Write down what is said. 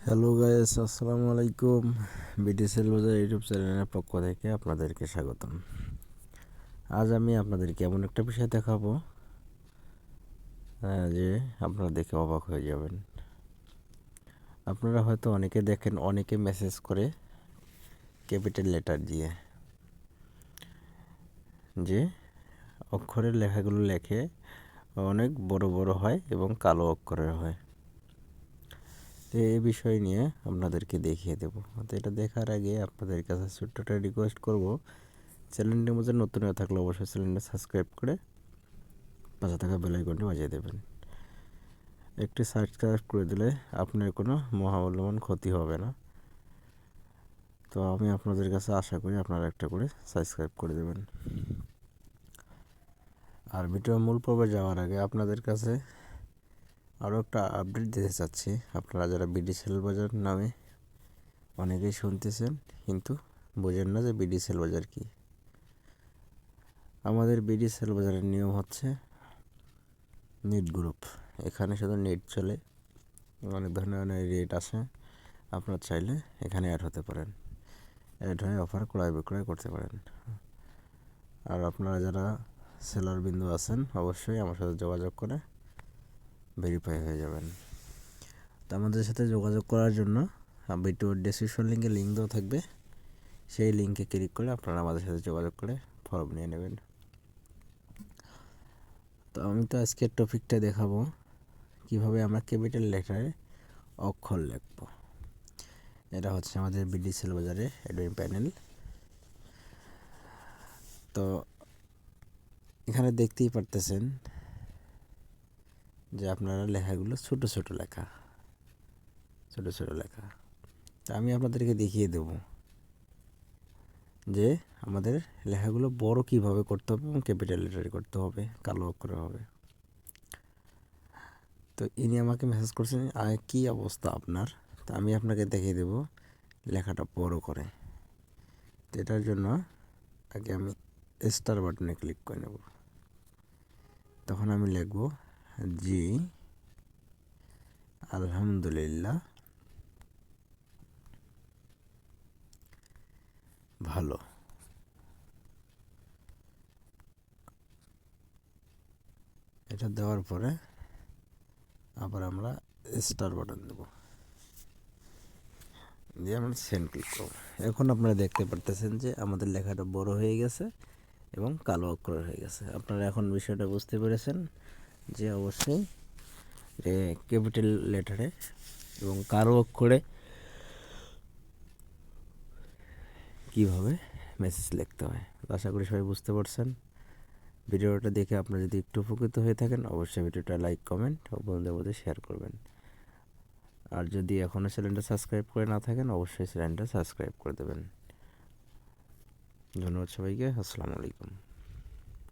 Hello guys, আসসালামু আলাইকুম। BD CellBazaar YouTube চ্যানেলের পক্ষ থেকে আপনাদেরকে স্বাগতম। আজ আমি আপনাদেরকে এমন একটা বিষয় দেখাবো যে আপনারা দেখে অবাক হয়ে যাবেন। আপনারা হয়তো অনেকে দেখেন, অনেকে মেসেজ করে ক্যাপিটাল লেটার দিয়ে, যে অক্ষরের লেখাগুলো লেখে অনেক বড় বড় হয় এবং কালো অক্ষরের হয়। তো এই বিষয় নিয়ে আপনাদেরকে দেখিয়ে দেবো। তো এটা দেখার আগে আপনাদের কাছে ছোট্ট একটা রিকোয়েস্ট করব, চ্যানেলটির মধ্যে নতুন হয়ে থাকলে অবশ্যই চ্যানেলটা সাবস্ক্রাইব করে পাশে থাকা বেল আইকনটি বাজিয়ে দেবেন। একটি সাবস্ক্রাইব করে দিলে আপনার কোনো মহামূল্যবান ক্ষতি হবে না। তো আমি আপনাদের কাছে আশা করি আপনারা একটা করে সাবস্ক্রাইব করে দেবেন। আর ভিডিওর মূল পর্বে যাওয়ার আগে আপনাদের কাছে আরও একটা আপডেট দিতে চাচ্ছি। আপনারা যারা বিডি সেলবাজার নামে অনেকেই শুনতেছেন কিন্তু বোঝেন না যে বিডি সেলবাজার কী। আমাদের বিডি সেলবাজারের নিয়ম হচ্ছে নেট গ্রুপ। এখানে শুধু নেট চলে, অনেক ধরনের রেট আসে। আপনারা চাইলে এখানে অ্যাড হতে পারেন, অ্যাড হয়ে অফার ক্রয় বিক্রয় করতে পারেন। আর আপনারা যারা সেলার বিন্দু আছেন অবশ্যই আমার সাথে যোগাযোগ করে ভেরিফাই হয়ে যাবেন। তো আমাদের সাথে যোগাযোগ করার জন্য ভিডিওর ডেসক্রিপশন লিঙ্ক দেওয়া থাকবে, সেই লিঙ্কে ক্লিক করে আপনারা আমাদের সাথে যোগাযোগ করে ফর্ম নিয়ে নেবেন। তো আমি তো আজকের টপিকটা দেখাবো কিভাবে আমরা ক্যাপিটাল লেটারে অক্ষর লিখব। এটা হচ্ছে আমাদের বিডি সেলবাজারে অ্যাডমিন প্যানেল। তো এখানে দেখতেই পারতেছেন যে আপনারা লেখাগুলো ছোট ছোট লেখা। তো আমি আপনাদেরকে দেখিয়ে দেব যে আমাদের লেখাগুলো বড় কিভাবে করতে হবে এবং ক্যাপিটাল লেটারে করতে হবে, কালো অক্ষরে হবে। তো ইনি আমাকে মেসেজ করছেন, কী অবস্থা আপনার। তো আমি আপনাকে দেখিয়ে দেব লেখাটা বড় করে। তো এটার জন্য আগে আমি স্টার বাটনে ক্লিক করে নেব। তখন আমি লিখব জি আলহামদুলিল্লাহ ভালো। এটা দেওয়ার পরে আবার আমরা স্টার বাটন দেব, দিয়ে আমরা সেন্ড ক্লিক করব। এখন আপনারা দেখতে পারতেছেন যে আমাদের লেখাটা বড় হয়ে গেছে এবং কালো অক্ষর হয়ে গেছে। আপনারা এখন বিষয়টা বুঝতে পেরেছেন যে অবশ্যই ক্যাপিটাল লেটারে এবং কালো অক্ষরে কীভাবে মেসেজ লিখতে হয়। আশা করি সবাই বুঝতে পারছেন। ভিডিওটা দেখে আপনারা যদি একটু উপকৃত হয়ে থাকেন অবশ্যই ভিডিওটা লাইক, কমেন্ট ও বন্ধুদের মধ্যে শেয়ার করবেন। আর যদি এখনও চ্যানেলটা সাবস্ক্রাইব করে না থাকেন অবশ্যই চ্যানেলটা সাবস্ক্রাইব করে দেবেন। ধন্যবাদ সবাইকে। আসসালামু আলাইকুম।